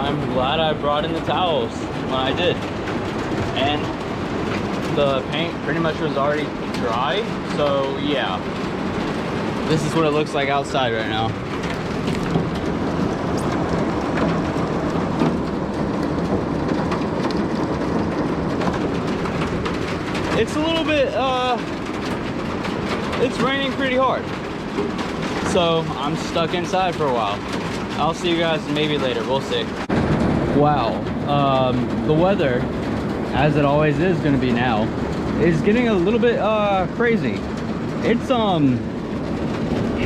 I'm glad I brought in the towels when I did. And the paint pretty much was already dry, so yeah. This is what it looks like outside right now. It's a little bit, it's raining pretty hard. So I'm stuck inside for a while. I'll see you guys maybe later, we'll see. Wow, the weather, as it always is gonna be now, is getting a little bit crazy. It's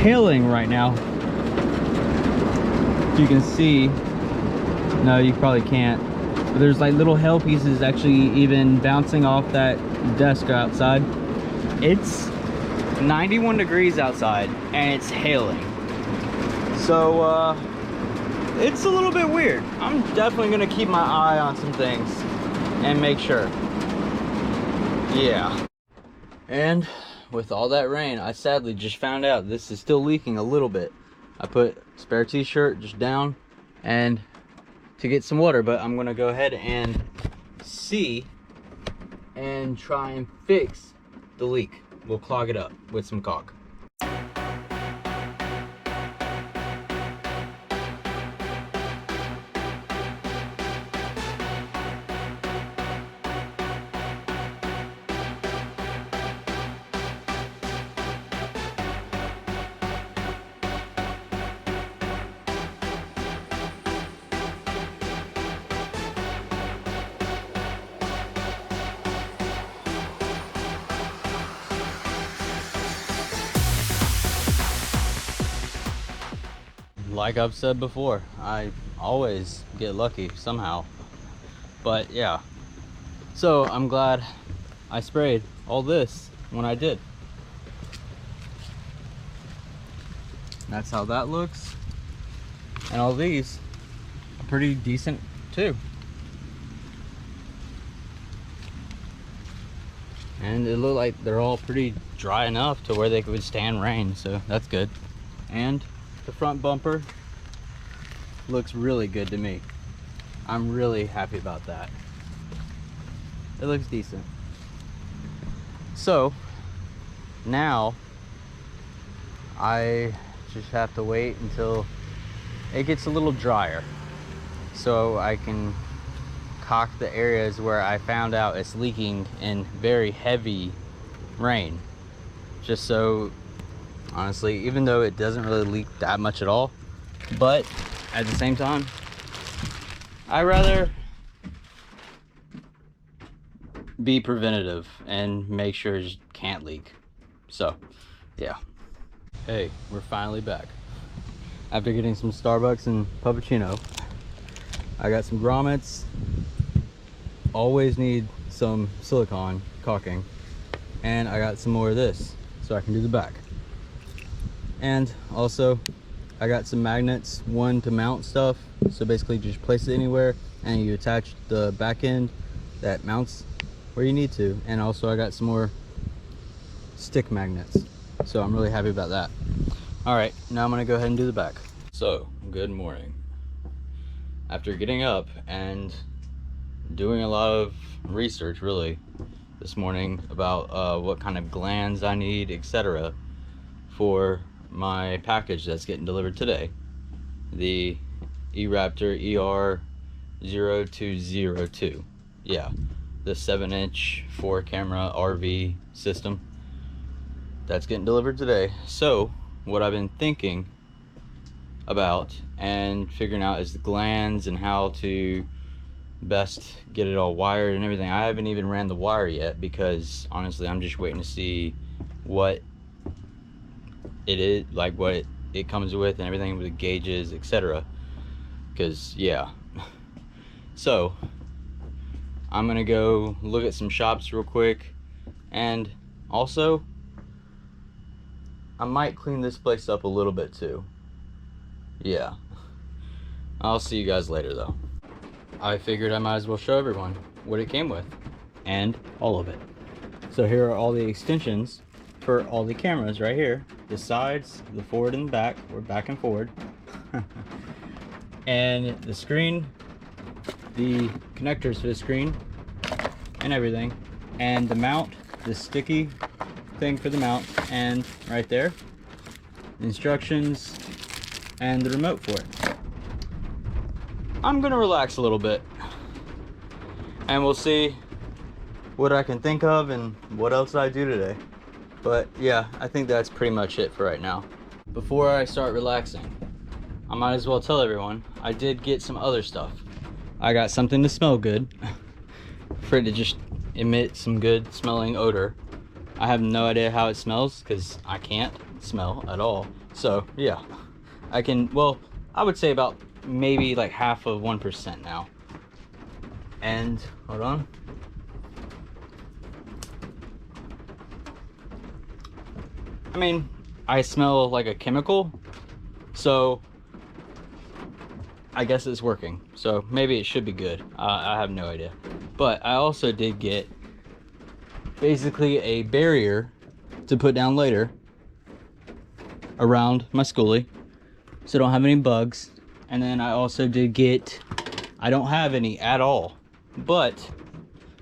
hailing right now. You can see, no, you probably can't, but there's like little hail pieces actually even bouncing off that desk outside. It's 91 degrees outside and it's hailing, so it's a little bit weird. I'm definitely gonna keep my eye on some things and make sure. Yeah. And with all that rain, I sadly just found out this is still leaking a little bit. I put spare t-shirt just down and to get some water, but I'm gonna go ahead and see and try and fix the leak. We'll clog it up with some caulk. Like I've said before, I always get lucky somehow. But yeah, so I'm glad I sprayed all this when I did. That's how that looks. And all these are pretty decent too. And it looked like they're all pretty dry enough to where they could withstand rain, so that's good. And the front bumper looks really good to me. I'm really happy about that. It looks decent. So now I just have to wait until it gets a little drier so I can caulk the areas where I found out it's leaking in very heavy rain. Just so, honestly, even though it doesn't really leak that much at all, but at the same time, I rather be preventative and make sure it just can't leak. So yeah. Hey, we're finally back after getting some Starbucks and puppuccino. I got some grommets. Always need some silicone caulking, and I got some more of this so I can do the back. And also I got some magnets, one to mount stuff, so basically just place it anywhere and you attach the back end that mounts where you need to. And also I got some more stick magnets, so I'm really happy about that. All right, now I'm gonna go ahead and do the back. So good morning. After getting up and doing a lot of research really this morning about what kind of glands I need, etc., for my package that's getting delivered today, the eRaptor ER0202. Yeah, the 7-inch 4-camera RV system that's getting delivered today. So what I've been thinking about and figuring out is the glands and how to best get it all wired and everything. I haven't even ran the wire yet because honestly I'm just waiting to see what it is, like what it comes with and everything with the gauges, etc. Because yeah. So I'm gonna go look at some shops real quick, and also I might clean this place up a little bit too. Yeah, I'll see you guys later though. I figured I might as well show everyone what it came with, and all of it. So here are all the extensions for all the cameras right here. The sides, the forward and the back, or back and forward. And the screen the connectors for the screen and everything, and the mount, the sticky thing for the mount, and right there, instructions and the remote for it. I'm gonna relax a little bit and we'll see what I can think of and what else I do today. But yeah, I think that's pretty much it for right now. Before I start relaxing, I might as well tell everyone I did get some other stuff. I got something to smell good for it to just emit some good smelling odor. I have no idea how it smells because I can't smell at all. So yeah, I can, well, I would say about maybe like half of 1% now. And hold on. I mean, I smell like a chemical, so I guess it's working. So maybe it should be good. I have no idea. But I also did get basically a barrier to put down later around my Skoolie so I don't have any bugs. And then I also did get, I don't have any at all, but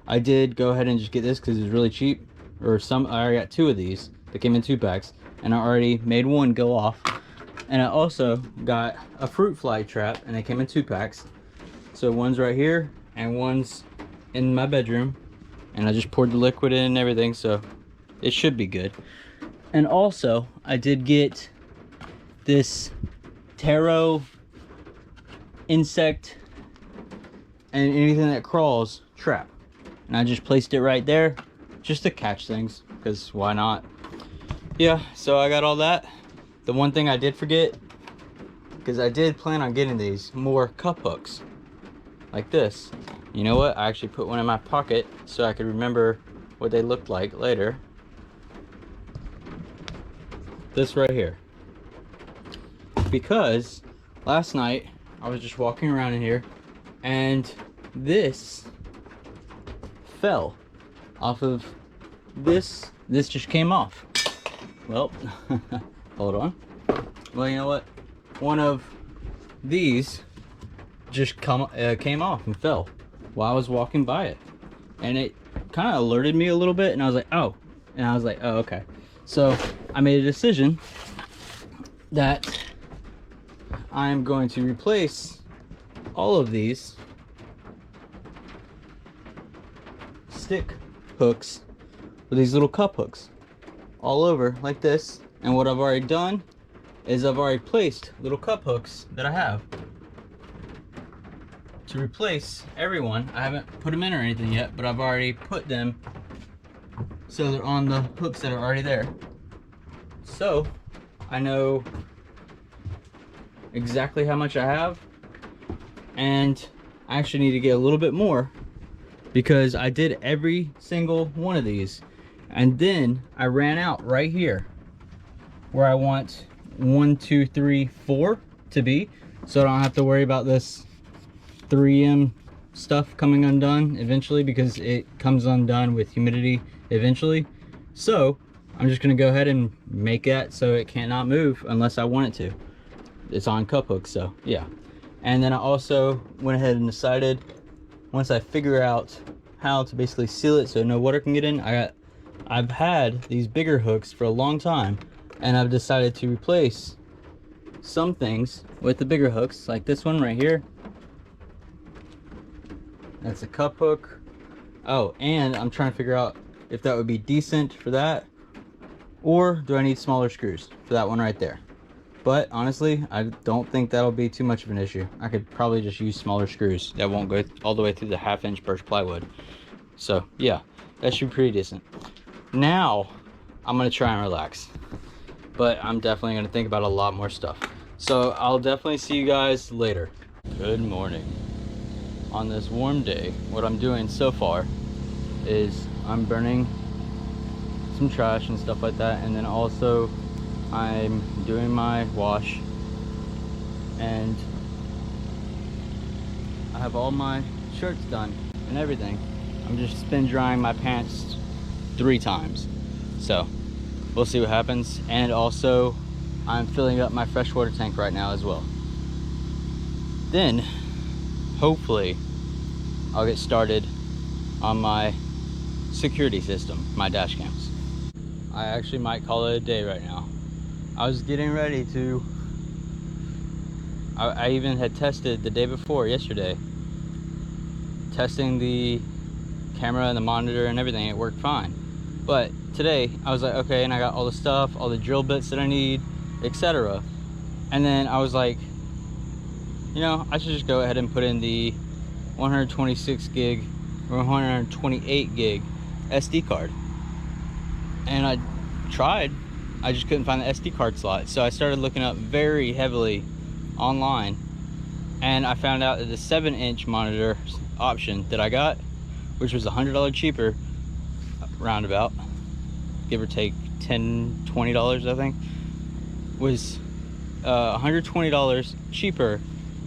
I did go ahead and just get this because it's really cheap. Or some, I already got 2 of these that came in 2 packs, and I already made one go off. And I also got a fruit fly trap, and they came in 2 packs. So one's right here and one's in my bedroom, and I just poured the liquid in and everything, so it should be good. And also I did get this taro insect and anything that crawls trap, and I just placed it right there just to catch things, because why not? Yeah, so I got all that. The one thing I did forget, because I did plan on getting these more cup hooks like this. You know what, I actually put one in my pocket so I could remember what they looked like later. This right here, because last night I was just walking around in here and this fell off of this just came off. Well, hold on. Well, you know what, one of these just came off and fell while I was walking by it, and it kind of alerted me a little bit, and I was like, oh, okay. So I made a decision that I'm going to replace all of these stick hooks with these little cup hooks all over like this. And what I've already done is I've already placed little cup hooks that I have to replace everyone. I haven't put them in or anything yet, but I've already put them so they're on the hooks that are already there. So I know exactly how much I have, and I actually need to get a little bit more because I did every single one of these, and then I ran out right here where I want 1, 2, 3, 4 to be, so I don't have to worry about this 3M stuff coming undone eventually, because it comes undone with humidity eventually. So I'm just gonna go ahead and make that so it cannot move unless I want it to. It's on cup hooks, so yeah. And then I also went ahead and decided, once I figure out how to basically seal it so no water can get in, I've had these bigger hooks for a long time, and I've decided to replace some things with the bigger hooks, like this one right here. That's a cup hook. Oh, and I'm trying to figure out if that would be decent for that, or do I need smaller screws for that one right there. But honestly, I don't think that'll be too much of an issue. I could probably just use smaller screws that won't go all the way through the 1/2-inch birch plywood. So yeah, that should be pretty decent. Now I'm gonna try and relax, but I'm definitely gonna think about a lot more stuff. So I'll definitely see you guys later. Good morning. On this warm day, what I'm doing so far is I'm burning some trash and stuff like that, and then also I'm doing my wash, and I have all my shirts done and everything. I'm just spin drying my pants 3 times, so we'll see what happens. And also I'm filling up my freshwater tank right now as well. Then hopefully I'll get started on my security system, my dash cams. I actually might call it a day right now. I was getting ready to, I even had tested the day before, yesterday, testing the camera and the monitor and everything. It worked fine. But today I was like, okay, and I got all the stuff, all the drill bits that I need, etc. And then I was like, you know, I should just go ahead and put in the 126 gig or 128 gig SD card. And I tried, I just couldn't find the SD card slot. So I started looking up very heavily online, and I found out that the 7-inch monitor option that I got, which was $100 cheaper, roundabout, give or take $10–20 I think, was $120 cheaper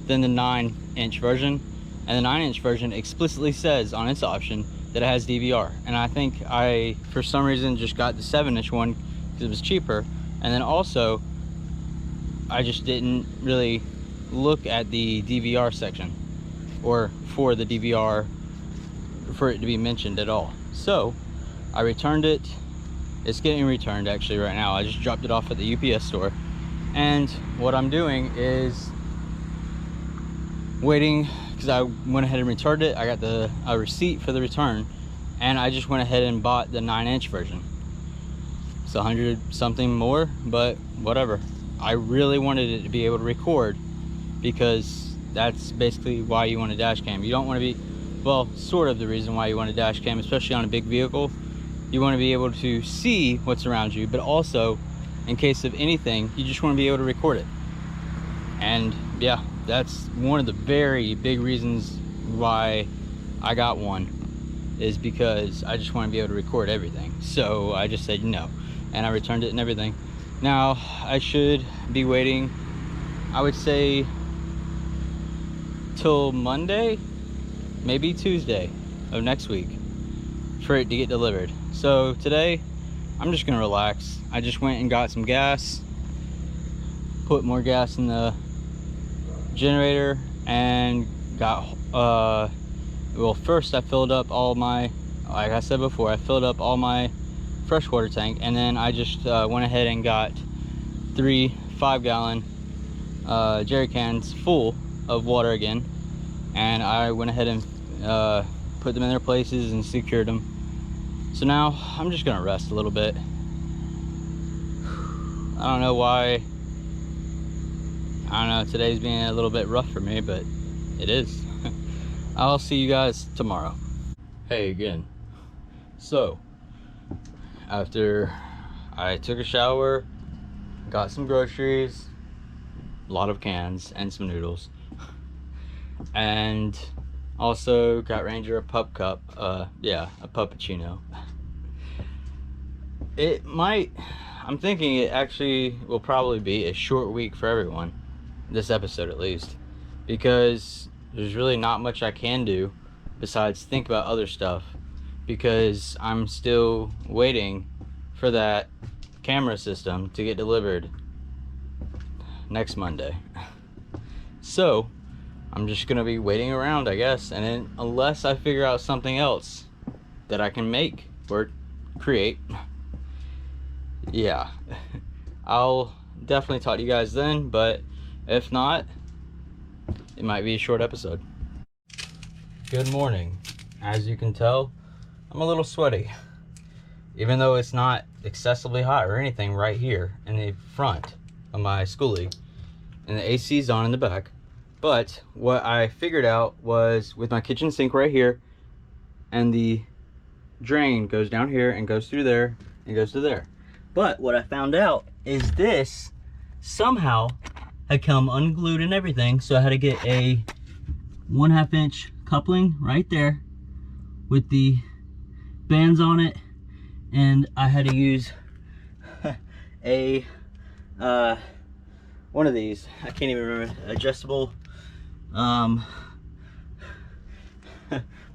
than the 9-inch version. And the 9-inch version explicitly says on its option that it has DVR, and I think I, for some reason, just got the 7-inch one because it was cheaper. And then also, I just didn't really look at the DVR section, or for the DVR, for it to be mentioned at all. So I returned it. It's getting returned actually right now. I just dropped it off at the UPS store, and what I'm doing is waiting, because I went ahead and returned it. I got a receipt for the return, and I just went ahead and bought the 9-inch version. It's 100 something more, but whatever. I really wanted it to be able to record, because that's basically why you want a dash cam. You don't want to be, well, sort of the reason why you want a dash cam, especially on a big vehicle. You want to be able to see what's around you, but also, in case of anything, you just want to be able to record it. And yeah, that's one of the very big reasons why I got one, is because I just want to be able to record everything. So I just said no, and I returned it and everything. Now I should be waiting, I would say, till Monday, maybe Tuesday of next week, for it to get delivered. So today I'm just gonna relax. I just went and got some gas, put more gas in the generator, and got well, first I filled up all my, like I said before, I filled up all my freshwater tank, and then I just went ahead and got 3 5-gallon jerry cans full of water again, and I went ahead and put them in their places and secured them. So now I'm just gonna rest a little bit. I don't know why, I don't know, today's being a little bit rough for me, but it is. I'll see you guys tomorrow. Hey again. So after I took a shower, got some groceries, a lot of cans and some noodles, and also got Ranger a pup cup, yeah, a puppuccino. It might, I'm thinking it actually will probably be a short week for everyone, this episode at least, because there's really not much I can do besides think about other stuff, because I'm still waiting for that camera system to get delivered next Monday. So I'm just gonna be waiting around, I guess, and then unless I figure out something else that I can make or create, yeah, I'll definitely talk to you guys then. But if not, it might be a short episode. Good morning. As you can tell, I'm a little sweaty, even though it's not excessively hot or anything right here in the front of my Skoolie, and the AC's on in the back. But what I figured out was, with my kitchen sink right here, and the drain goes down here and goes through there and goes to there. But what I found out is this somehow had come unglued and everything, so I had to get a 1/2 inch coupling right there with the bands on it, and I had to use a one of these, I can't even remember, adjustable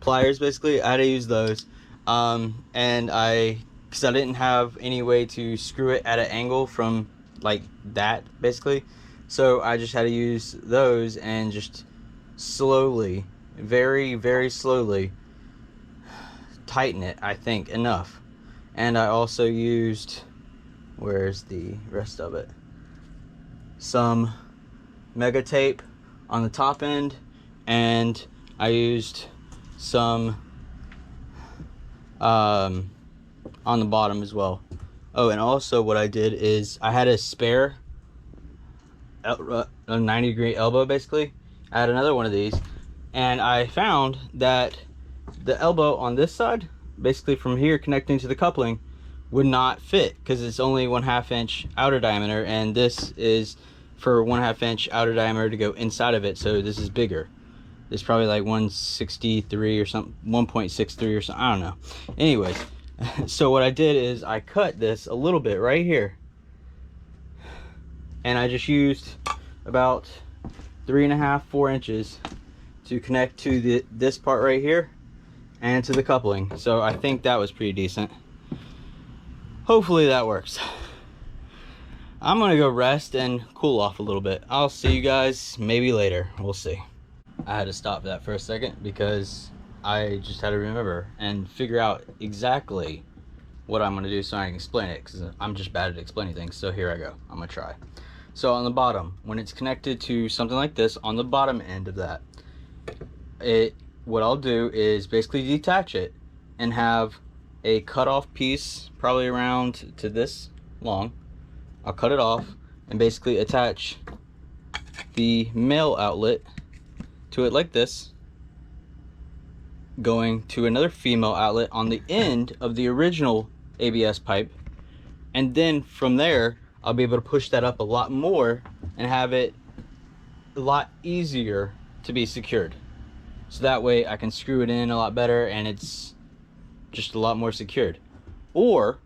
pliers, basically. I had to use those, and because I didn't have any way to screw it at an angle from like that, basically, so I just had to use those and just slowly very, very slowly tighten it, I think, enough. And I also used, where's the rest of it? Some mega tape on the top end, and I used some on the bottom as well. Oh, and also what I did is I had a spare a 90-degree elbow. Basically I had another one of these, and I found that the elbow on this side, basically from here connecting to the coupling, would not fit because it's only 1/2 inch outer diameter, and this is for 1/2 inch outer diameter to go inside of it. So this is bigger. It's probably like 163 or something, 1.63 or something, I don't know. Anyways, so what I did is I cut this a little bit right here, and I just used about 3.5 to 4 inches to connect to this part right here and to the coupling. So I think that was pretty decent. Hopefully that works. I'm gonna go rest and cool off a little bit. I'll see you guys maybe later. We'll see. I had to stop that for a second because I just had to remember and figure out exactly what I'm gonna do so I can explain it, because I'm just bad at explaining things. So here I go. I'm gonna try. So on the bottom, when it's connected to something like this, on the bottom end of that, what I'll do is basically detach it and have a cut off piece, probably around to this long. I'll cut it off and basically attach the male outlet to it like this, going to another female outlet on the end of the original ABS pipe, and then from there I'll be able to push that up a lot more and have it a lot easier to be secured. So that way I can screw it in a lot better and it's just a lot more secured. Or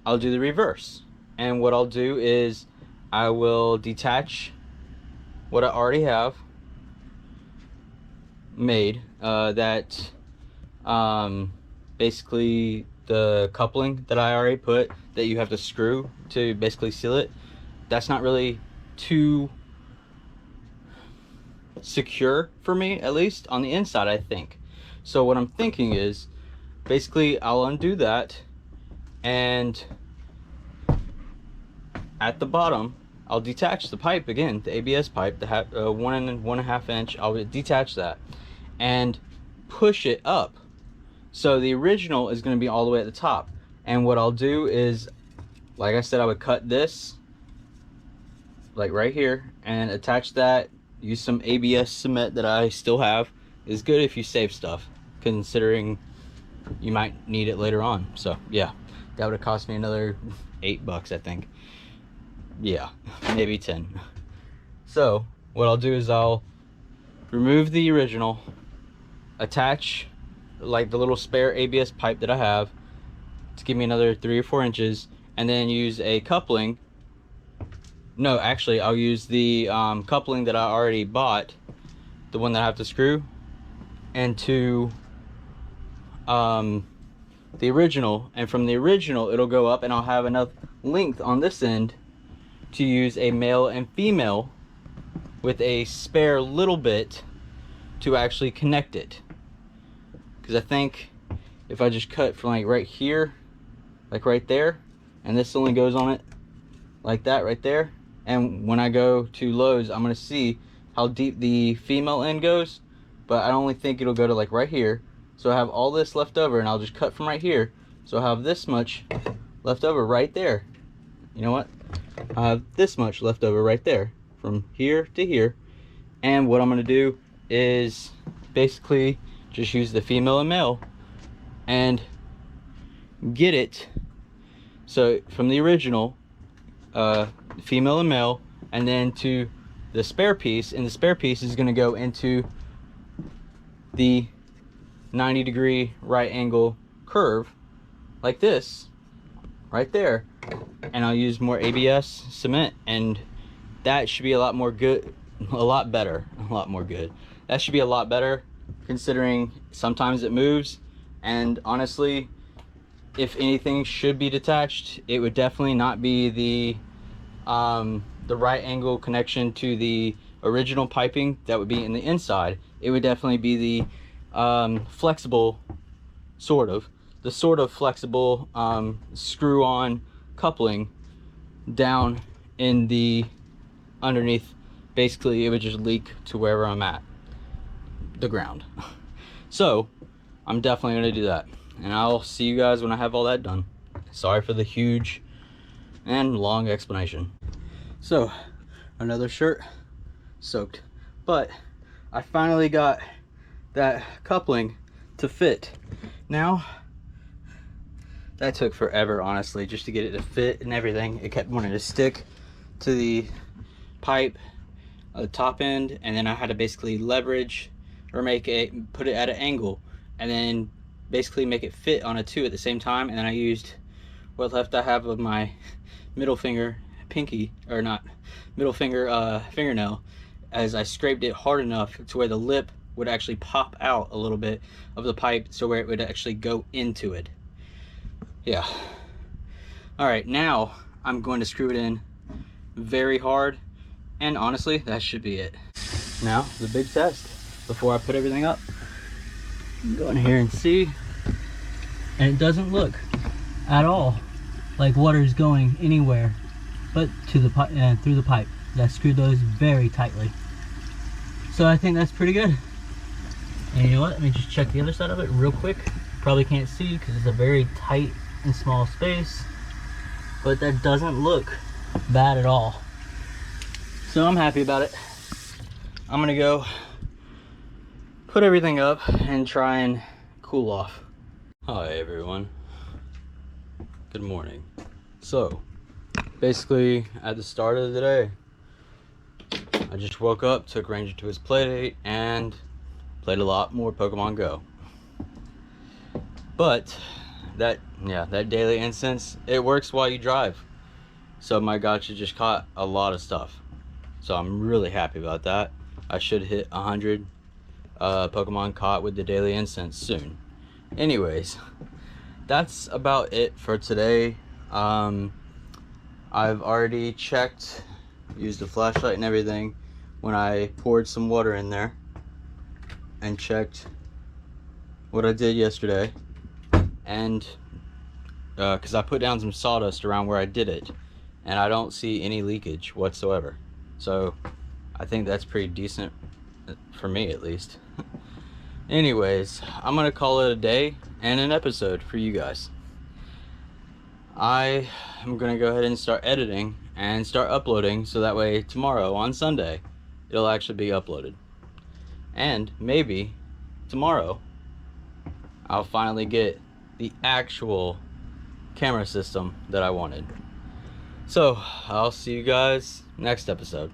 I'll do the reverse, and what I'll do is I will detach what I already have made, basically the coupling that I already put that you have to screw to basically seal it. That's not really too secure for me, at least on the inside, I think. So what I'm thinking is basically I'll undo that, and at the bottom I'll detach the pipe again, the ABS pipe, the 1.5 inch. I'll detach that and push it up. So the original is going to be all the way at the top, and what I'll do is, like I said, I would cut this like right here and attach that. Use some ABS cement that I still have. Is good if you save stuff, considering you might need it later on. So yeah, that would have cost me another $8, I think. Yeah, maybe 10. So what I'll do is I'll remove the original, attach like the little spare ABS pipe that I have to give me another 3 or 4 inches, and then use a coupling. No, actually I'll use the coupling that I already bought, the one that I have to screw, into the original, and from the original it'll go up, and I'll have enough length on this end to use a male and female with a spare little bit to actually connect it. Because I think if I just cut from like right here, like right there, and this only goes on it like that right there, and when I go to Lowe's I'm gonna see how deep the female end goes, but I only think it'll go to like right here. So I have all this left over, and I'll just cut from right here, so I have this much left over right there. You know what, I have this much left over right there from here to here. And what I'm going to do is basically just use the female and male and get it so from the original female and male, and then to the spare piece, and the spare piece is going to go into the 90-degree right angle curve like this right there, and I'll use more ABS cement, and that should be a lot more good, a lot better, a lot more good. That should be a lot better, considering sometimes it moves, and honestly, if anything should be detached, it would definitely not be the right angle connection to the original piping that would be in the inside, it would definitely be the flexible, the sort of flexible screw on coupling down in the underneath. Basically it would just leak to wherever I'm at, the ground. So I'm definitely going to do that, and I'll see you guys when I have all that done. Sorry for the huge and long explanation. So another shirt soaked, but I finally got that coupling to fit. Now that took forever, honestly, just to get it to fit and everything. It kept wanting to stick to the pipe, the top end, and then I had to basically leverage or put it at an angle, and then basically make it fit on a two at the same time. And then I used what left I have of my middle finger, fingernail, as I scraped it hard enough to where the lip would actually pop out a little bit of the pipe, so where it would actually go into it. Yeah. All right, now I'm going to screw it in very hard, and honestly, that should be it. Now the big test before I put everything up. Go in here and see, and it doesn't look at all like water is going anywhere but to the pipe and through the pipe. I screwed those very tightly, so I think that's pretty good. And you know what, let me just check the other side of it real quick. Probably can't see because it's a very tight and small space, but that doesn't look bad at all, so I'm happy about it. I'm gonna go put everything up and try and cool off. Hi everyone, good morning. So basically at the start of the day, I just woke up, took Ranger to his play date, and played a lot more Pokemon Go. But that daily instance, it works while you drive. So my gotcha just caught a lot of stuff, so I'm really happy about that. I should hit 100 Pokemon caught with the daily instance soon. Anyways, that's about it for today. I've already checked, used a flashlight and everything when I poured some water in there, and checked what I did yesterday, and because I put down some sawdust around where I did it, and I don't see any leakage whatsoever. So I think that's pretty decent for me, at least. Anyways, I'm gonna call it a day and an episode for you guys. I am gonna go ahead and start editing and start uploading, so that way tomorrow on Sunday it'll actually be uploaded, and maybe tomorrow I'll finally get the actual camera system that I wanted. So I'll see you guys next episode.